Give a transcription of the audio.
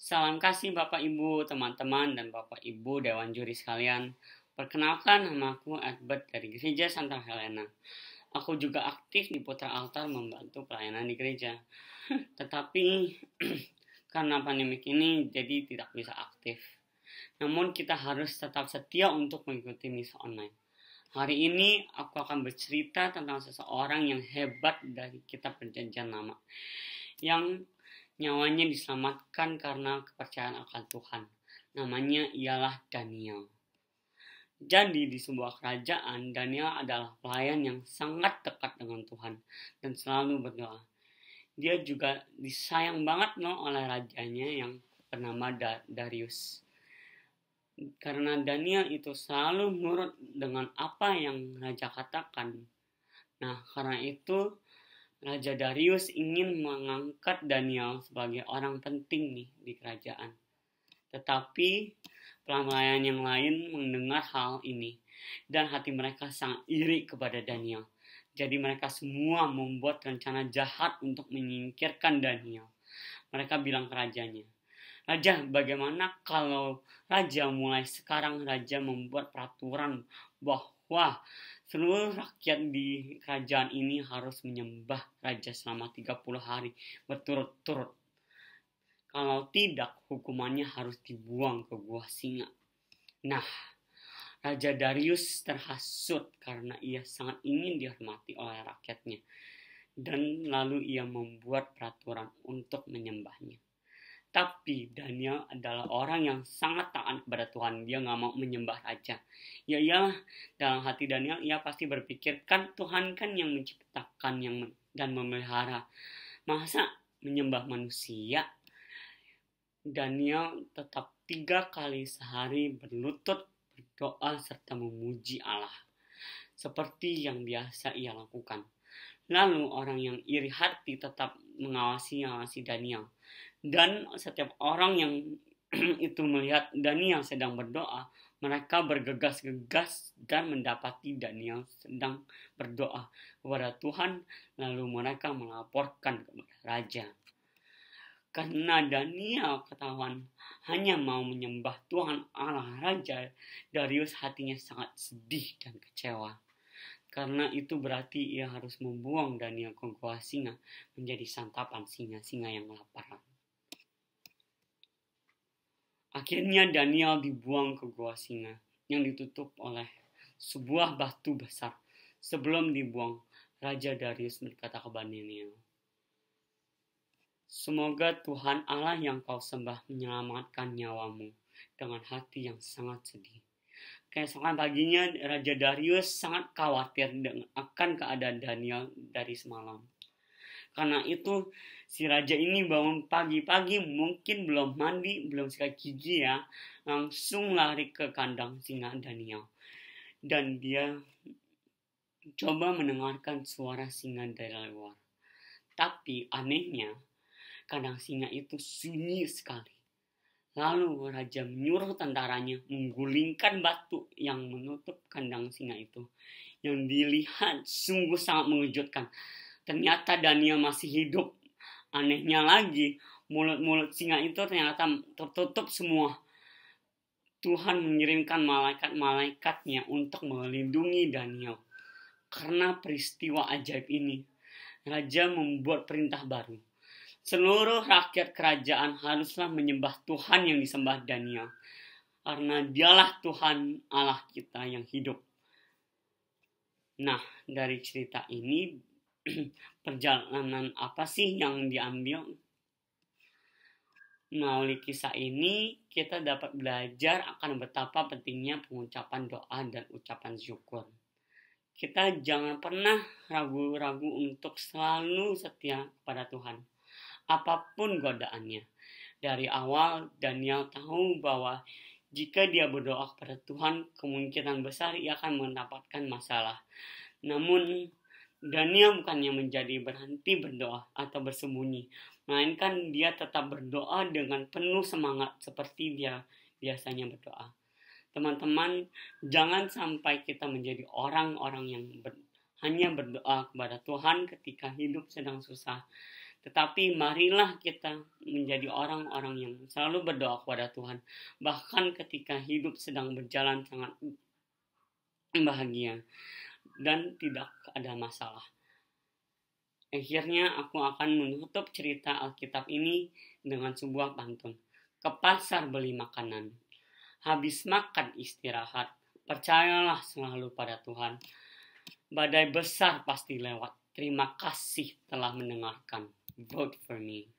Salam kasih Bapak Ibu, teman-teman, dan Bapak Ibu Dewan Juri sekalian. Perkenalkan, namaku Edbert dari Gereja Santa Helena. Aku juga aktif di Putra Altar membantu pelayanan di gereja. Tetapi karena pandemik ini jadi tidak bisa aktif. Namun kita harus tetap setia untuk mengikuti misa online. Hari ini aku akan bercerita tentang seseorang yang hebat dari kitab Perjanjian Lama, yang nyawanya diselamatkan karena kepercayaan akan Tuhan. Namanya ialah Daniel. Jadi di sebuah kerajaan, Daniel adalah pelayan yang sangat dekat dengan Tuhan dan selalu berdoa. Dia juga disayang banget oleh rajanya yang bernama Darius. Karena Daniel itu selalu nurut dengan apa yang raja katakan. Nah, karena itu Raja Darius ingin mengangkat Daniel sebagai orang penting di kerajaan. Tetapi pelayan yang lain mendengar hal ini dan hati mereka sangat iri kepada Daniel. Jadi mereka semua membuat rencana jahat untuk menyingkirkan Daniel. Mereka bilang ke rajanya, "Raja, bagaimana kalau raja mulai sekarang raja membuat peraturan bahwa seluruh rakyat di kerajaan ini harus menyembah raja selama 30 hari berturut-turut. Kalau tidak, hukumannya harus dibuang ke gua singa." Nah, Raja Darius terhasut karena ia sangat ingin dihormati oleh rakyatnya. Dan lalu ia membuat peraturan untuk menyembahnya. Tapi Daniel adalah orang yang sangat taat kepada Tuhan. Dia gak mau menyembah raja. Ya iyalah, dalam hati Daniel ia pasti berpikir, kan Tuhan kan yang menciptakan dan memelihara. Masa menyembah manusia? Daniel tetap 3 kali sehari berlutut, berdoa, serta memuji Allah. Seperti yang biasa ia lakukan. Lalu orang yang iri hati tetap mengawasi Daniel. Dan setiap orang yang itu melihat Daniel sedang berdoa, mereka bergegas-gegas dan mendapati Daniel sedang berdoa kepada Tuhan, lalu mereka melaporkan kepada raja. Karena Daniel ketahuan hanya mau menyembah Tuhan Allah raja, Darius hatinya sangat sedih dan kecewa. Karena itu berarti ia harus membuang Daniel ke gua singa menjadi santapan singa-singa yang lapar. Akhirnya Daniel dibuang ke gua singa yang ditutup oleh sebuah batu besar. Sebelum dibuang, Raja Darius berkata kepada Daniel, "Semoga Tuhan Allah yang kau sembah menyelamatkan nyawamu," dengan hati yang sangat sedih. Keesokan paginya Raja Darius sangat khawatir akan keadaan Daniel dari semalam. Karena itu si raja ini bangun pagi-pagi, mungkin belum mandi, belum sikat gigi ya, langsung lari ke kandang singa Daniel. Dan dia coba mendengarkan suara singa dari luar. Tapi anehnya, kandang singa itu sunyi sekali. Lalu raja menyuruh tentaranya menggulingkan batu yang menutup kandang singa itu. Yang dilihat sungguh sangat mengejutkan. Ternyata Daniel masih hidup. Anehnya lagi, mulut-mulut singa itu ternyata tertutup semua. Tuhan mengirimkan malaikat-malaikatnya untuk melindungi Daniel. Karena peristiwa ajaib ini, raja membuat perintah baru. Seluruh rakyat kerajaan haruslah menyembah Tuhan yang disembah Daniel. Karena dialah Tuhan Allah kita yang hidup. Nah, dari cerita ini, perjalanan apa sih yang diambil? Melalui kisah ini, kita dapat belajar akan betapa pentingnya pengucapan doa dan ucapan syukur. Kita jangan pernah ragu-ragu untuk selalu setia kepada Tuhan. Apapun godaannya. Dari awal Daniel tahu bahwa jika dia berdoa kepada Tuhan, kemungkinan besar ia akan mendapatkan masalah. Namun Daniel bukannya menjadi berhenti berdoa atau bersembunyi, melainkan dia tetap berdoa dengan penuh semangat seperti dia biasanya berdoa. Teman-teman, jangan sampai kita menjadi orang-orang yang hanya berdoa kepada Tuhan ketika hidup sedang susah, Tetapi marilah kita menjadi orang-orang yang selalu berdoa kepada Tuhan, bahkan ketika hidup sedang berjalan sangat bahagia dan tidak ada masalah. Akhirnya aku akan menutup cerita Alkitab ini dengan sebuah pantun. Ke pasar beli makanan, habis makan istirahat, percayalah selalu pada Tuhan. Badai besar pasti lewat. Terima kasih telah mendengarkan. Vote for me.